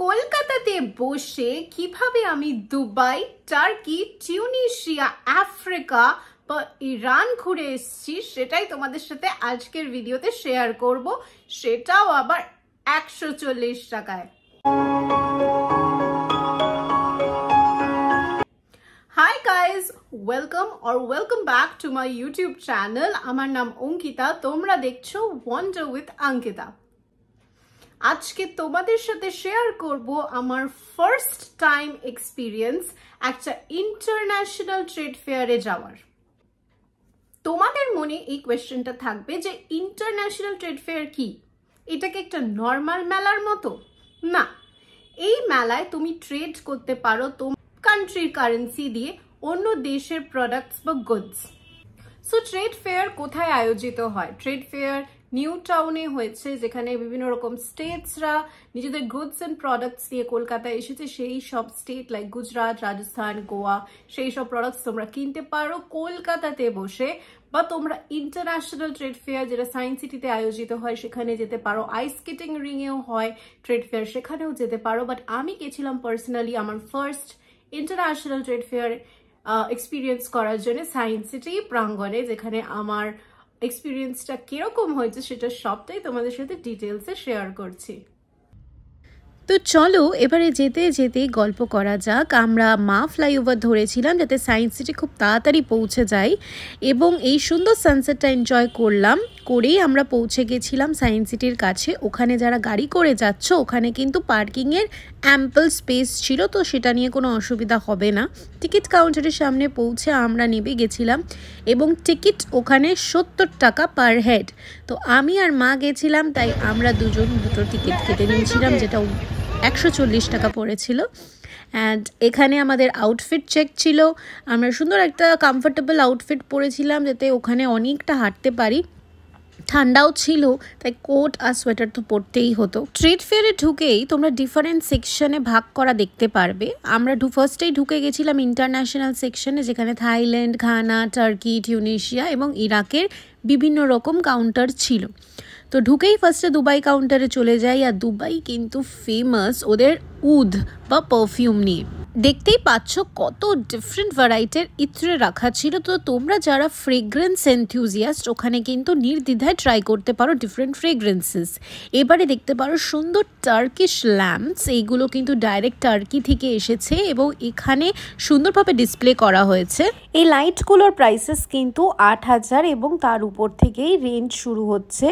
কলকাতাতে বসে কিভাবে আমি দুবাই, টার্কি, টিউনিশিয়া, আফ্রিকা বা ইরান ঘুরে এসেছি সেটাই তোমাদের সাথে আজকের ভিডিওতে শেয়ার করব, সেটাও আবার 140 টাকায়। Hi guys, welcome back to my YouTube channel. আমার নাম অঙ্কিতা, তোমরা দেখছো ওয়ান্ডার উইথ অঙ্কিতা। আজকে তোমাদের সাথে শেয়ার করব আমার ফার্স্ট টাইম এক্সপিরিয়েন্স একটা ইন্টারন্যাশনাল ট্রেড ফেয়ারে যাওয়ার। তোমাদের মনে এই কোয়েশ্চেনটা থাকবে যে ইন্টারন্যাশনাল ট্রেড ফেয়ার কি? এটা কি একটা নর্মাল মেলার মতো? না, এই মেলায় তুমি ট্রেড করতে পারো তোমার কান্ট্রির কারেন্সি দিয়ে অন্য দেশের প্রোডাক্টস বা গুডস। সো ট্রেড ফেয়ার কোথায় আয়োজিত হয়? ট্রেড ফেয়ার নিউ টাউনে হয়েছে, যেখানে বিভিন্ন রকম স্টেটসরা নিজেদের গুডস অ্যান্ড প্রোডাক্টস দিয়ে কলকাতায় এসেছে। সেই সব স্টেট লাইক গুজরাট, রাজস্থান, গোয়া, সেই সব প্রোডাক্টস তোমরা কিনতে পারো কলকাতাতে বসে। বা তোমরা ইন্টারন্যাশনাল ট্রেড ফেয়ার যেটা সায়েন্স সিটিতে আয়োজিত হয় সেখানে যেতে পারো। আইস স্কেটিং রিংয়েও হয় ট্রেড ফেয়ার, সেখানেও যেতে পারো। বাট আমি গেছিলাম পার্সোনালি আমার first international trade fair experience করার জন্য সায়েন্স সিটি প্রাঙ্গণে, যেখানে আমার এক্সপিরিয়েন্সটা কিরকম হয়েছে সেটা সবটাই তোমাদের সাথে ডিটেলসে শেয়ার করছি। তো চলো এবারে যেতে যেতে গল্প করা যাক। আমরা মা ফ্লাইওভার ধরেছিলাম যাতে সায়েন্স সিটি খুব তাড়াতাড়ি পৌঁছে যাই, এবং এই সুন্দর সানসেটটা এনজয় করলাম। করেই আমরা পৌঁছে গেছিলাম সায়েন্স সিটির কাছে। ওখানে যারা গাড়ি করে যাচ্ছ ওখানে কিন্তু পার্কিংয়ের অ্যাম্পল স্পেস ছিল, তো সেটা নিয়ে কোনো অসুবিধা হবে না। টিকিট কাউন্টারের সামনে পৌঁছে আমরা নেমে গেছিলাম, এবং টিকিট ওখানে 70 টাকা পার হেড। তো আমি আর মা গেছিলাম, তাই আমরা দুজন দুটো টিকিট কেটে নিয়েছিলাম, যেটা 140 টাকা পড়েছিল। অ্যান্ড এখানে আমাদের আউটফিট চেক ছিল। আমরা সুন্দর একটা কমফোর্টেবল আউটফিট পরেছিলাম যাতে ওখানে অনেকটা হাঁটতে পারি। ঠান্ডাও ছিল, তাই কোট আর সোয়েটার তো পরতেই হতো। ট্রেড ফেয়ারে ঢুকেই তোমরা ডিফারেন্ট সেকশনে ভাগ করা দেখতে পারবে। আমরা ফার্স্টেই ঢুকে গেছিলাম ইন্টারন্যাশনাল সেকশনে, যেখানে থাইল্যান্ড, ঘানা, টার্কি, টিউনিশিয়া এবং ইরাকের বিভিন্ন রকম কাউন্টার ছিল। তো ঢুকেই ফার্স্টে দুবাই কাউন্টারে চলে যাই। আর দুবাই কিন্তু ফেমাস ওদের উদ বা পারফিউম নিয়ে। দেখতেই পাচ্ছ কত ডিফারেন্ট ভ্যারাইটির ইত্রে রাখা ছিল। তো তোমরা যারা ফ্রেগ্রেন্স এনথুজিয়াস্ট ওখানে কিন্তু নির্দ্বিধায় ট্রাই করতে পারো ডিফারেন্ট ফ্রেগ্রেন্সেস। এবারে দেখতে পারো সুন্দর টার্কিশ ল্যাম্পস, এইগুলো কিন্তু ডাইরেক্ট টার্কি থেকে এসেছে এবং এখানে সুন্দরভাবে ডিসপ্লে করা হয়েছে। এই লাইটগুলোর প্রাইসেস কিন্তু 8000 এবং তার উপর থেকেই রেঞ্জ শুরু হচ্ছে।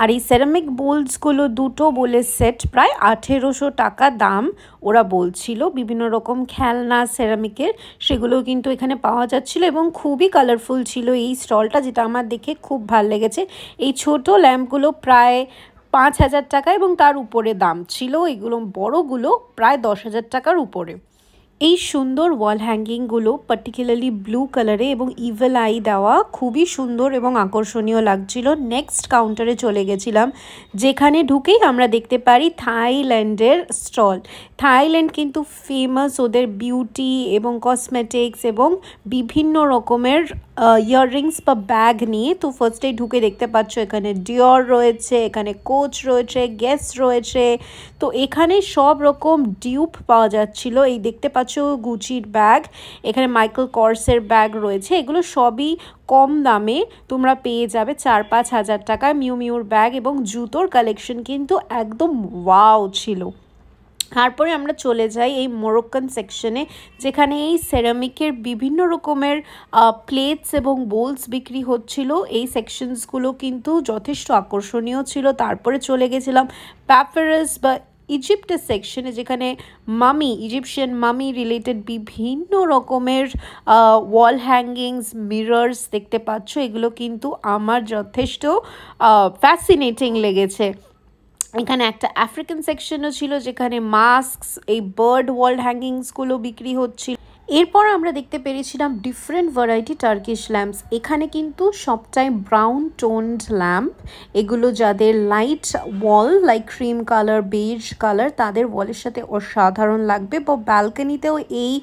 আর এই সেরামিক বোলসগুলো দুটো বলে সেট প্রায় 1800 টাকা দাম ওরা বলছিল। বিভিন্ন রকম খেলনা সেরামিকের সেগুলো কিন্তু এখানে পাওয়া যাচ্ছিল, এবং খুবই কালারফুল ছিল এই স্টলটা, যেটা আমার দেখে খুব ভালো লেগেছে। এই ছোট ল্যাম্পগুলো প্রায় 5000 টাকা এবং তার উপরে দাম ছিল। এগুলো বড়গুলো প্রায় 10,000 টাকার উপরে। এই সুন্দর ওয়াল হ্যাঙ্গিংগুলো পার্টিকুলারলি ব্লু কালারে এবং ইভেল আই দেওয়া, খুবই সুন্দর এবং আকর্ষণীয় লাগছিল। নেক্সট কাউন্টারে চলে গেছিলাম, যেখানে ঢুকেই আমরা দেখতে পারি থাইল্যান্ডের স্টল। থাইল্যান্ড কিন্তু ফেমাস ওদের বিউটি এবং কসমেটিক্স এবং বিভিন্ন রকমের ইয়াররিংস বা ব্যাগ নিয়ে। তো ফার্স্টেই ঢুকে দেখতে পাচ্ছ এখানে ডিওর রয়েছে, এখানে কোচ রয়েছে, গেস রয়েছে। তো এখানে সব রকম ডিউপ পাওয়া যাচ্ছিল। এই দেখতে পাচ্ছ গুচির ব্যাগ, এখানে মাইকেল কর্সের ব্যাগ রয়েছে। এগুলো সবই কম দামে তোমরা পেয়ে যাবে 4-5 হাজার টাকায়। মিউর ব্যাগ এবং জুতোর কালেকশন কিন্তু একদম ওয়াও ছিল। তারপরে আমরা চলে যাই এই মোরক্কান সেকশনে, যেখানে এই সেরামিকের বিভিন্ন রকমের প্লেটস এবং বোলস বিক্রি হচ্ছিল। এই সেকশনসগুলো কিন্তু যথেষ্ট আকর্ষণীয় ছিল। তারপরে চলে গেছিলাম প্যাপারাস বা ইজিপ্টের সেকশনে, যেখানে ইজিপশিয়ান মামি রিলেটেড বিভিন্ন রকমের ওয়াল হ্যাঙ্গিংস, মিরর্স দেখতে পাচ্ছ। এগুলো কিন্তু আমার যথেষ্ট ফ্যাসিনেটিং লেগেছে। এখানে একটা আফ্রিকান সেকশনও ছিল, যেখানে মাস্ক, এই বার্ড ওয়াল হ্যাঙ্গিংসগুলো বিক্রি হচ্ছিল। এরপর আমরা দেখতে পেরেছিলাম ডিফারেন্ট ভ্যারাইটি টার্কিশ ল্যাম্পস। এখানে কিন্তু সবটাই ব্রাউন টোনড ল্যাম্প। এগুলো যাদের light wall like cream colour, beige colour, তাদের ওয়ালের সাথে অসাধারণ লাগবে। বা ব্যালকনিতেও এই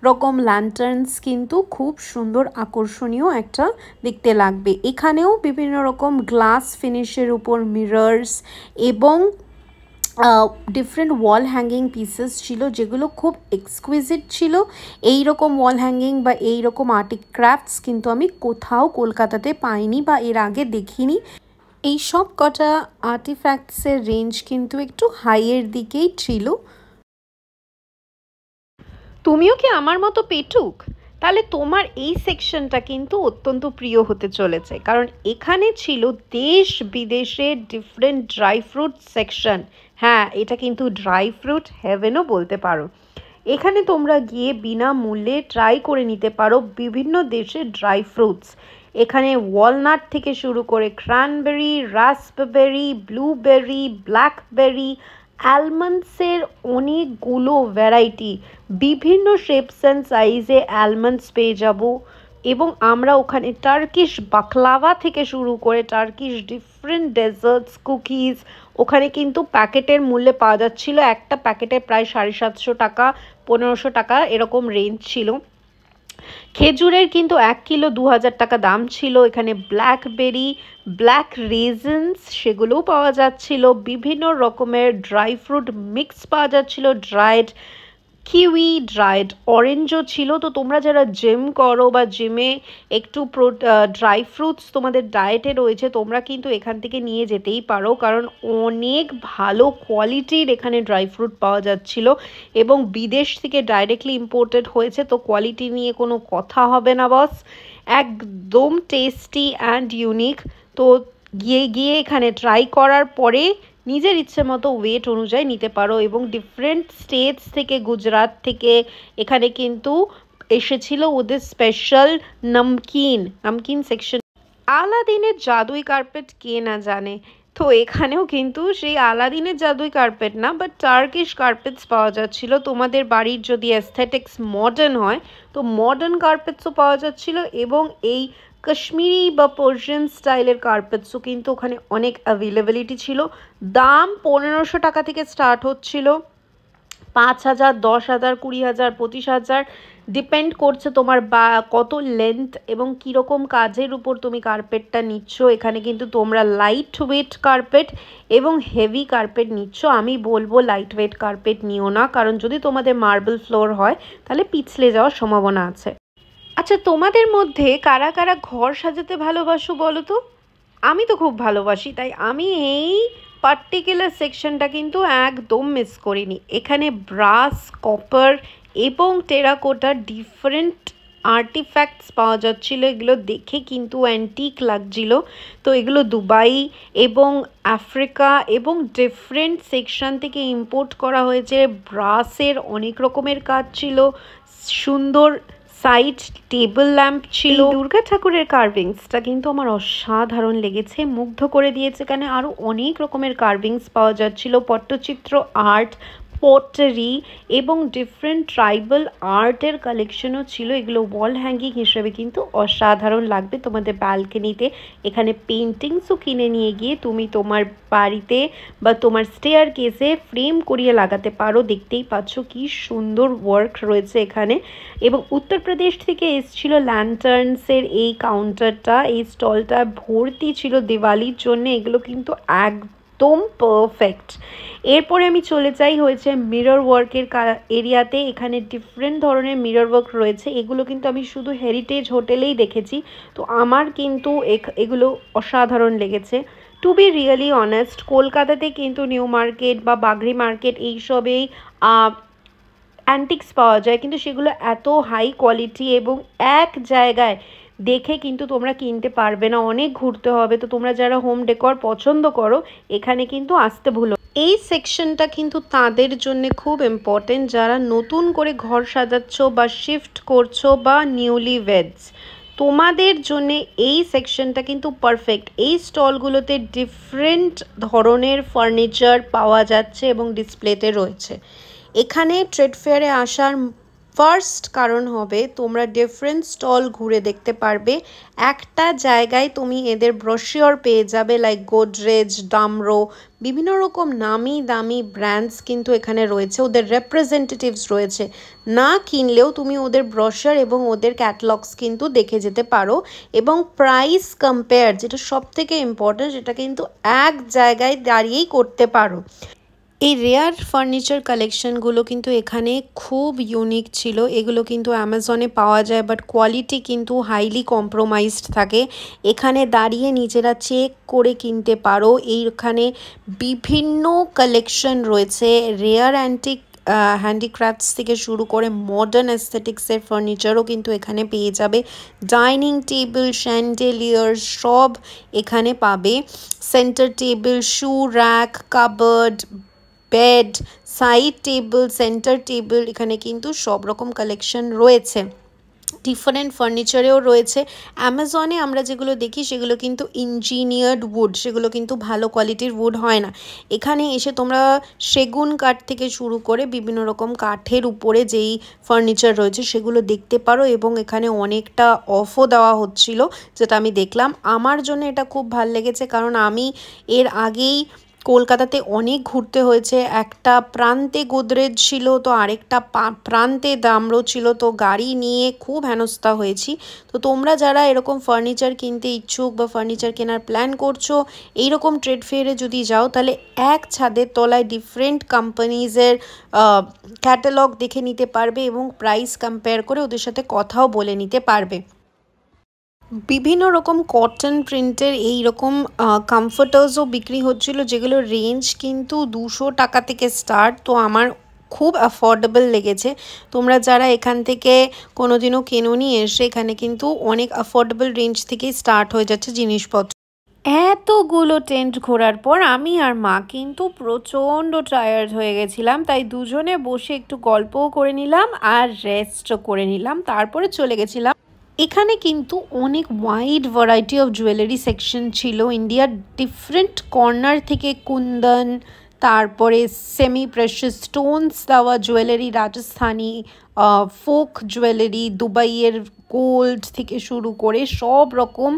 রকম ল্যান্টার্নস কিন্তু খুব সুন্দর আকর্ষণীয় একটা দেখতে লাগবে। এখানেও বিভিন্ন রকম গ্লাস ফিনিশের উপর মিরর্স এবং ডিফারেন্ট ওয়াল হ্যাঙ্গিং পিসেস ছিল যেগুলো খুব এক্সকুইজিট ছিল। এই রকম ওয়াল হ্যাঙ্গিং বা এই রকম আর্টিক ক্রাফটস কিন্তু আমি কোথাও কলকাতাতে পাইনি বা এর আগে দেখিনি। এই সব কটা আর্টিফ্যাক্টসের রেঞ্জ কিন্তু একটু হাইয়ের দিকেই ছিল। তুমিও কি আমার মতো পেটুক? তাহলে তোমার এই সেকশনটা কিন্তু অত্যন্ত প্রিয় হতে চলেছে, কারণ এখানে ছিল দেশ বিদেশের ডিফারেন্ট ড্রাই ফ্রুট সেকশন। হ্যাঁ, এটা কিন্তু ড্রাই ফ্রুট হেভেনও বলতে পারো। এখানে তোমরা গিয়ে বিনামূল্যে ট্রাই করে নিতে পারো বিভিন্ন দেশের ড্রাই ফ্রুটস। এখানে ওয়ালনাট থেকে শুরু করে ক্র্যানবেরি, রাস্পবেরি, ব্লুবেরি, ব্ল্যাকবেরি, অ্যালমন্ডসের অনেকগুলো ভ্যারাইটি, বিভিন্ন শেপস অ্যান্ড সাইজে অ্যালমন্ডস পেয়ে যাব। এবং আমরা ওখানে টার্কিশ বাকলাভা থেকে শুরু করে টার্কিশ ডিফারেন্ট ডেজার্টস, কুকিজ ওখানে কিন্তু প্যাকেটের মূল্যে পাওয়া যাচ্ছিলো। একটা প্যাকেটে প্রায় 750 টাকা, 1500 টাকা এরকম রেঞ্জ ছিল। খেজুরের কিন্তু 1 কিলো 2000 টাকা দাম ছিল। এখানে ব্ল্যাকবেরি, ব্ল্যাক রেজিনস সেগুলোও পাওয়া যাচ্ছিল। বিভিন্ন রকমের ড্রাই ফ্রুট মিক্স পাওয়া যাচ্ছিল, ড্রাইড কিউই, ড্রাইড অরেঞ্জও ছিল। তো তোমরা যারা জিম করো বা জিমে একটু ড্রাই ফ্রুটস তোমাদের ডায়েটে রয়েছে, তোমরা কিন্তু এখান থেকে নিয়ে যেতেই পারো, কারণ অনেক ভালো কোয়ালিটির এখানে ড্রাই ফ্রুট পাওয়া যাচ্ছিল এবং বিদেশ থেকে ডাইরেক্টলি ইম্পোর্টেড হয়েছে। তো কোয়ালিটি নিয়ে কোনো কথা হবে না বস, একদম টেস্টি অ্যান্ড ইউনিক। তো গিয়ে এখানে ট্রাই করার পরে নিজের ইচ্ছে মতো ওয়েট অনুযায়ী নিতে পারো। এবং ডিফারেন্ট স্টেটস থেকে, গুজরাট থেকে এখানে কিন্তু এসেছিল ওদের স্পেশাল নমকিন সেকশন। আলাদিনের জাদুই কার্পেট কে না জানে। তো এখানেও কিন্তু সেই আলাদিনের জাদুই কার্পেট না, বাট টার্কিশ কার্পেটস পাওয়া যাচ্ছিল। তোমাদের বাড়ির যদি অ্যাস্থেটিক্স মডার্ন হয় তো মডার্ন কার্পেটসও পাওয়া যাচ্ছিল। এবং এই কাশ্মীরি বা পার্সিয়ান স্টাইলের কার্পেটসও কিন্তু ওখানে অনেক অ্যাভেলেবিলিটি ছিল। দাম 1500 টাকা থেকে স্টার্ট হচ্ছিল, 5000, 10,000, 20,000, 25,000 ডিপেন্ড করছে তোমার বা কত লেন্থ এবং কীরকম কাজের উপর তুমি কার্পেটটা নিচ্ছ। এখানে কিন্তু তোমরা লাইট ওয়েট কার্পেট এবং হেভি কার্পেট নিচ্ছ। আমি বলবো লাইট ওয়েট কার্পেট নিও না, কারণ যদি তোমাদের মার্বেল ফ্লোর হয় তাহলে পিছলে যাওয়ার সম্ভাবনা আছে। আচ্ছা, তোমাদের মধ্যে কারা কারা ঘর সাজাতে ভালোবাসো বলো তো? আমি তো খুব ভালোবাসি, তাই আমি এই পার্টিকুলার সেকশনটা কিন্তু একদম মিস করিনি। এখানে ব্রাস, কপার এবং টেরাকোটার ডিফারেন্ট আর্টিফ্যাক্টস পাওয়া যাচ্ছিল। এগুলো দেখে কিন্তু অ্যান্টিক লাগছিল। তো এগুলো দুবাই এবং আফ্রিকা এবং ডিফারেন্ট সেকশন থেকে ইম্পোর্ট করা হয়েছে। ব্রাসের অনেক রকমের কাজ ছিল, সুন্দর সাইড টেবিল ল্যাম্প ছিল। দুর্গা ঠাকুরের কার্ভিংসটা কিন্তু আমার অসাধারণ লেগেছে, মুগ্ধ করে দিয়েছে। এখানে আরও অনেক রকমের কার্ভিংস পাওয়া যাচ্ছিল, পট্টচিত্র আর্ট, পটারি এবং ডিফারেন্ট ট্রাইবাল আর্টের কালেকশনও ছিল। এগুলো ওয়াল হ্যাঙ্গিং হিসেবে কিন্তু অসাধারণ লাগবে তোমাদের ব্যালকনিতে। এখানে পেন্টিংসও কিনে নিয়ে গিয়ে তুমি তোমার বাড়িতে বা তোমার স্টেয়ার কেসে ফ্রেম করিয়ে লাগাতে পারো। দেখতেই পাচ্ছ কি সুন্দর ওয়ার্ক রয়েছে এখানে। এবং উত্তরপ্রদেশ থেকে এসেছিল ল্যান্টার্নসের এই কাউন্টারটা, এই স্টলটা ভর্তি ছিল দিওয়ালির জন্য। এগুলো কিন্তু একদম পারফেক্ট। এরপরে আমি চলে যাই হয়েছে মিরর ওয়ার্কের এরিয়াতে। এখানে ডিফারেন্ট ধরনের মিরর ওয়ার্ক রয়েছে। এগুলো কিন্তু আমি শুধু হেরিটেজ হোটেলেই দেখেছি, তো আমার কিন্তু এগুলো অসাধারণ লেগেছে। টু বি রিয়েলি অনেস্ট, কলকাতাতে কিন্তু নিউ মার্কেট বা বাগরি মার্কেট এইসবেই অ্যান্টিক্স পাওয়া যায়, কিন্তু সেগুলো এত হাই কোয়ালিটি এবং এক জায়গায় দেখে কিন্তু তোমরা কিনতে পারবে না, অনেক ঘুরতে হবে। তো তোমরা যারা হোম ডেকর পছন্দ করো এখানে কিন্তু আসতে ভুলো। এই সেকশনটা কিন্তু তাদের জন্য খুব ইম্পর্টেন্ট যারা নতুন করে ঘর সাজাচ্ছ বা শিফট করছো বা নিউলি ওয়েডস। তোমাদের জন্য এই সেকশনটা কিন্তু পারফেক্ট। এই স্টলগুলোতে ডিফারেন্ট ধরনের ফার্নিচার পাওয়া যাচ্ছে এবং ডিসপ্লেতে রয়েছে। এখানে ট্রেড ফেয়ারে আসার ফার্স্ট কারণ হবে তোমরা ডিফারেন্ট স্টল ঘুরে দেখতে পারবে। একটা জায়গায় তুমি এদের ব্রোশিওর পেয়ে যাবে, লাইক গোদরেজ, ডামরো, বিভিন্ন রকম নামি দামি ব্র্যান্ডস কিন্তু এখানে রয়েছে, ওদের রেপ্রেজেন্টেটিভস রয়েছে। না কিনলেও তুমি ওদের ব্রোশিওর এবং ওদের ক্যাটালগস কিন্তু দেখে যেতে পারো। এবং প্রাইস কম্পেয়ার, যেটা সব থেকে ইম্পর্টেন্ট, সেটা কিন্তু এক জায়গায় দাঁড়িয়েই করতে পারো। এই রেয়ার ফার্নিচার কালেকশনগুলো কিন্তু এখানে খুব ইউনিক ছিল। এগুলো কিন্তু অ্যামাজনে পাওয়া যায়, বাট কোয়ালিটি কিন্তু হাইলি কম্প্রোমাইজড থাকে। এখানে দাঁড়িয়ে নিজেরা চেক করে কিনতে পারো। এইখানে বিভিন্ন কালেকশন রয়েছে, রেয়ার অ্যান্টিক হ্যান্ডিক্রাফটস থেকে শুরু করে মডার্ন অ্যাস্থেটিক্সের ফার্নিচারও কিন্তু এখানে পেয়ে যাবে। ডাইনিং টেবিল, শ্যান্ডেলিয়ার সব এখানে পাবে। সেন্টার টেবিল, শু rack, covered, bed, side table, centre table, এখানে কিন্তু সব রকম কালেকশন রয়েছে। ডিফারেন্ট ফার্নিচারেও রয়েছে। অ্যামাজনে আমরা যেগুলো দেখি সেগুলো কিন্তু ইঞ্জিনিয়ার্ড উড, সেগুলো কিন্তু ভালো কোয়ালিটির উড হয় না। এখানে এসে তোমরা সেগুন কাঠ থেকে শুরু করে বিভিন্ন রকম কাঠের উপরে যেই ফার্নিচার রয়েছে সেগুলো দেখতে পারো, এবং এখানে অনেকটা অফও দেওয়া হচ্ছিল, যেটা আমি দেখলাম। আমার জন্য এটা খুব ভালো লেগেছে, কারণ আমি এর আগেই কলকাতাতে অনেক ঘুরতে হয়েছে। একটা প্রান্তে গোদরেজ ছিল, তো আরেকটা প্রান্তে দামরো ছিল, তো গাড়ি নিয়ে খুব হেনস্থা হয়েছি। তো তোমরা যারা এরকম ফার্নিচার কিনতে ইচ্ছুক বা ফার্নিচার কেনার প্ল্যান করছো, এইরকম ট্রেড ফেয়ারে যদি যাও, তাহলে এক ছাদের তলায় ডিফারেন্ট কোম্পানিজের ক্যাটালগ দেখে নিতে পারবে এবং প্রাইস কম্পেয়ার করে ওদের সাথে কথাও বলে নিতে পারবে। বিভিন্ন রকম কটন প্রিন্টের এই রকম কমফর্টার্সও বিক্রি হচ্ছিল, যেগুলো রেঞ্জ কিন্তু 200 টাকা থেকে স্টার্ট। তো আমার খুব অ্যাফোর্ডেবল লেগেছে। তোমরা যারা এখান থেকে কোনোদিনও কেনোনি, এসে এখানে কিন্তু অনেক অ্যাফোর্ডেবল রেঞ্জ থেকেই স্টার্ট হয়ে যাচ্ছে জিনিসপত্র। এতগুলো টেন্ট ঘোরার পর আমি আর মা কিন্তু প্রচণ্ড টায়ার্ড হয়ে গেছিলাম, তাই দুজনে বসে একটু গল্পও করে নিলাম আর রেস্টও করে নিলাম, তারপরে চলে গেছিলাম। এখানে কিন্তু অনেক wide variety of jewellery section ছিল। ইন্ডিয়ার ডিফারেন্ট কর্নার থেকে কুন্দন, তারপরে সেমি প্রেশাস স্টোনস দেওয়া জুয়েলারি, রাজস্থানি ফোক জুয়েলারি, দুবাইয়ের গোল্ড থেকে শুরু করে সব রকম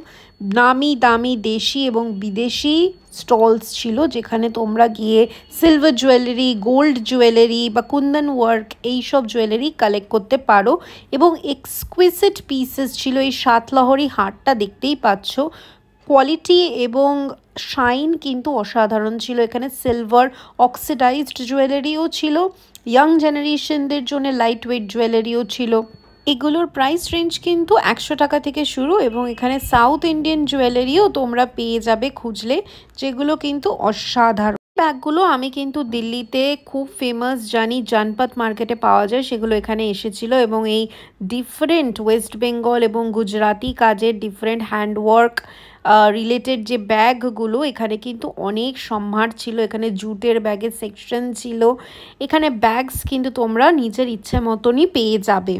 নামি দামি দেশি এবং বিদেশি স্টলস ছিল, যেখানে তোমরা গিয়ে সিলভার জুয়েলারি, গোল্ড জুয়েলারি বা কুন্দন ওয়ার্ক এইসব জুয়েলারি কালেক্ট করতে পারো। এবং এক্সকুইসিট পিসেস ছিল। এই সাতলহরি হারটা দেখতেই পাচ্ছ, কোয়ালিটি এবং শাইন কিন্তু অসাধারণ ছিল। এখানে সিলভার অক্সিডাইজড জুয়েলারিও ছিল, ইয়াং জেনারেশনদের জন্য লাইট ওয়েট জুয়েলারিও ছিল। এগুলোর প্রাইস রেঞ্জ কিন্তু 100 টাকা থেকে শুরু, এবং এখানে সাউথ ইন্ডিয়ান জুয়েলারিও তোমরা পেয়ে যাবে খুঁজলে, যেগুলো কিন্তু অসাধারণ। ব্যাগগুলো আমি কিন্তু দিল্লিতে খুব ফেমাস জানি, জনপথ মার্কেটে পাওয়া যায়, সেগুলো এখানে এসেছিল। এবং এই ডিফারেন্ট ওয়েস্ট বেঙ্গল এবং গুজরাটি কাজের ডিফারেন্ট হ্যান্ডওয়ার্ক রিলেটেড যে ব্যাগগুলো, এখানে কিন্তু অনেক সম্ভার ছিল। এখানে জুটের ব্যাগের সেকশন ছিল। এখানে ব্যাগস কিন্তু তোমরা নিজের ইচ্ছে মতনই পেয়ে যাবে।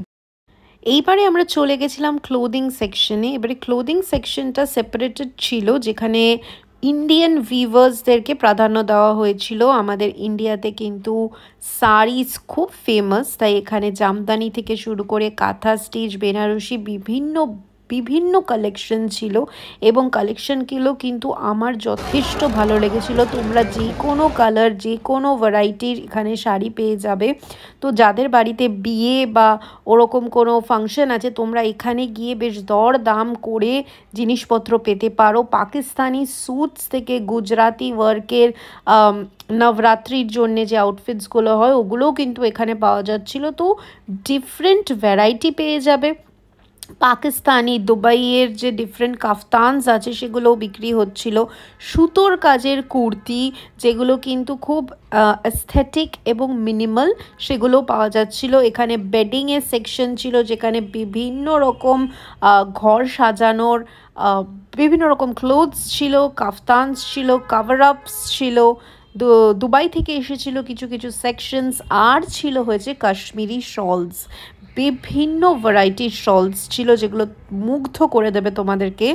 এইবারে আমরা চলে গেছিলাম ক্লোদিং সেকশনে। এবারে ক্লোদিং সেকশনটা সেপারেটেড ছিল, যেখানে ইন্ডিয়ান ভিভার্সদেরকে প্রাধান্য দেওয়া হয়েছিল। আমাদের ইন্ডিয়াতে কিন্তু শাড়িজ খুব ফেমাস, তাই এখানে জামদানি থেকে শুরু করে কাঁথা স্টিচ, বেনারসি বিভিন্ন কালেকশন ছিল, এবং কালেকশনগুলো কিন্তু আমার যথেষ্ট ভালো লেগেছিল। তোমরা যে কোনো কালার, যে কোনো ভ্যারাইটির এখানে শাড়ি পেয়ে যাবে। তো যাদের বাড়িতে বিয়ে বা ওরকম কোনো ফাংশন আছে, তোমরা এখানে গিয়ে বেশ দর দাম করে জিনিসপত্র পেতে পারো। পাকিস্তানি স্যুটস থেকে গুজরাটি ওয়ার্কের নবরাত্রির জন্যে যে আউটফিটসগুলো হয়, ওগুলোও কিন্তু এখানে পাওয়া যাচ্ছিল। তো ডিফারেন্ট ভ্যারাইটি পেয়ে যাবে। পাকিস্তানি, দুবাইয়ের যে ডিফারেন্ট কাফতানস আছে সেগুলোও বিক্রি হচ্ছিল। সুতোর কাজের কুর্তি, যেগুলো কিন্তু খুব অ্যাস্থেটিক এবং মিনিমাল, সেগুলোও পাওয়া যাচ্ছিল। এখানে বেডিংয়ের সেকশন ছিল, যেখানে বিভিন্ন রকম ঘর সাজানোর বিভিন্ন রকম ক্লোথস ছিল, কাফতানস ছিল, কাভার আপস ছিল। দুবাই থেকে এসেছিল কিছু কিছু সেকশনস, আর ছিল হয়েছে কাশ্মীরি শলস। বিভিন্ন ভ্যারাইটির শলস ছিল, যেগুলো মুগ্ধ করে দেবে তোমাদেরকে।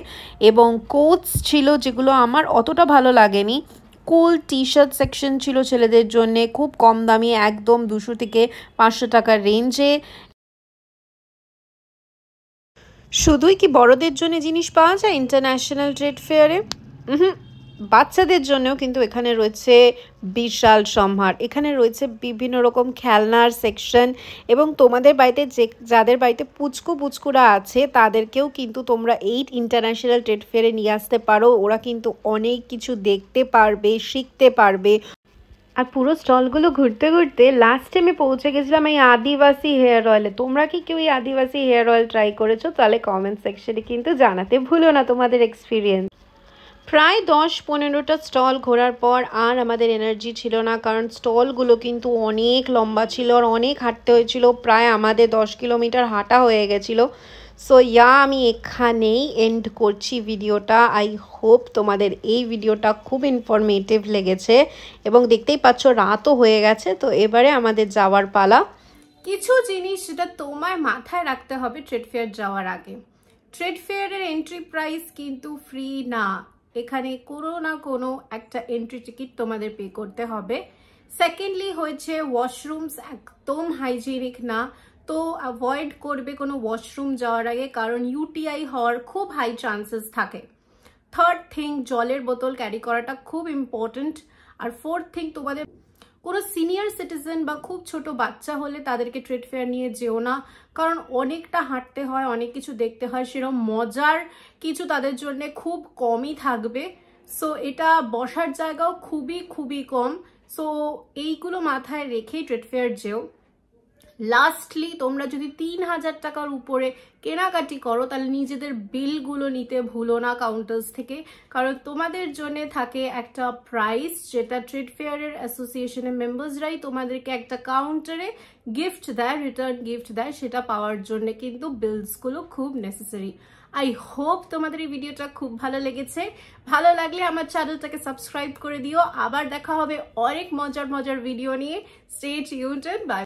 এবং কোটস ছিল, যেগুলো আমার অতটা ভালো লাগেনি। কুল টি শার্ট সেকশন ছিল ছেলেদের জন্য, খুব কম দামি, একদম 200 থেকে 500 টাকার রেঞ্জে। শুধুই কি বড়দের জন্য জিনিস পাওয়া যায় ইন্টারন্যাশনাল ট্রেড ফেয়ারে? বাচ্চাদের জন্যও কিন্তু এখানে রয়েছে বিশাল সম্ভার। এখানে রয়েছে বিভিন্ন রকম খেলনার সেকশন, এবং তোমাদের বাড়িতে যাদের বাড়িতে পুচকুরা আছে, তাদেরকেও কিন্তু তোমরা এই ইন্টারন্যাশনাল ট্রেড ফেয়ারে নিয়ে আসতে পারো। ওরা কিন্তু অনেক কিছু দেখতে পারবে, শিখতে পারবে। আর পুরো স্টলগুলো ঘুরতে ঘুরতে লাস্টে আমি পৌঁছে গেছিলাম এই আদিবাসী হেয়ার অয়েলে। তোমরা কি কেউ এই আদিবাসী হেয়ার অয়েল ট্রাই করেছো? তাহলে কমেন্ট সেকশনে কিন্তু জানাতে ভুলো না তোমাদের এক্সপিরিয়েন্স। প্রায় 10-15টা স্টল ঘোরার পর আর আমাদের এনার্জি ছিল না, কারণ স্টলগুলো কিন্তু অনেক লম্বা ছিল আর অনেক হাঁটতে হয়েছিল। প্রায় আমাদের 10 কিলোমিটার হাঁটা হয়ে গেছিলো। সো আমি এখানেই এন্ড করছি ভিডিওটা। আই হোপ তোমাদের এই ভিডিওটা খুব ইনফরমেটিভ লেগেছে এবং দেখতেই পাচ্ছ রাতও হয়ে গেছে। তো এবারে আমাদের যাওয়ার পালা। কিছু জিনিস যেটা তোমায় মাথায় রাখতে হবে ট্রেড ফেয়ার যাওয়ার আগে। ট্রেড ফেয়ারের এন্ট্রি প্রাইস কিন্তু ফ্রি না, এখানে কোনো না কোনো একটা এন্ট্রি টিকিট তোমাদের পে করতে হবে। সেকেন্ডলি হয়েছে ওয়াশরুমস একদম হাইজিনিক না, তো অ্যাভয়েড করবে কোনো ওয়াশরুম যাওয়ার আগে, কারণ ইউটিআই হওয়ার খুব হাই চান্সেস থাকে। থার্ড থিং, জলের বোতল ক্যারি করাটা খুব ইম্পর্টেন্ট। আর ফোর্থ থিং, তোমাদের কোনো সিনিয়র সিটিজেন বা খুব ছোট বাচ্চা হলে তাদেরকে ট্রেড ফেয়ার নিয়ে যেও না, কারণ অনেকটা হাঁটতে হয়, অনেক কিছু দেখতে হয়, সেরকম মজার কিছু তাদের জন্য খুব কমই থাকবে। সো এটা বসার জায়গাও খুবই কম। সো এইগুলো মাথায় রেখেই ট্রেড ফেয়ার যেও। লাস্টলি, তোমরা যদি 3000 টাকার উপরে কেনাকাটি করো তাহলে নিজেদের বিলগুলো নিতে ভুলো না কাউন্টার্স থেকে, কারণ তোমাদের জন্য থাকে একটা প্রাইস, যেটা ট্রেড ফেয়ারের অ্যাসোসিয়েশনের মেম্বার্সরাই তোমাদেরকে একটা কাউন্টারে গিফট দেয়, রিটার্ন গিফট দেয়। সেটা পাওয়ার জন্য কিন্তু বিলসগুলো খুব নেসেসারি। আই হোপ তোমাদের এই ভিডিওটা খুব ভালো লেগেছে। ভালো লাগলে আমার চ্যানেলটাকে সাবস্ক্রাইব করে দিও। আবার দেখা হবে অনেক মজার ভিডিও নিয়ে। Stay tuned, by.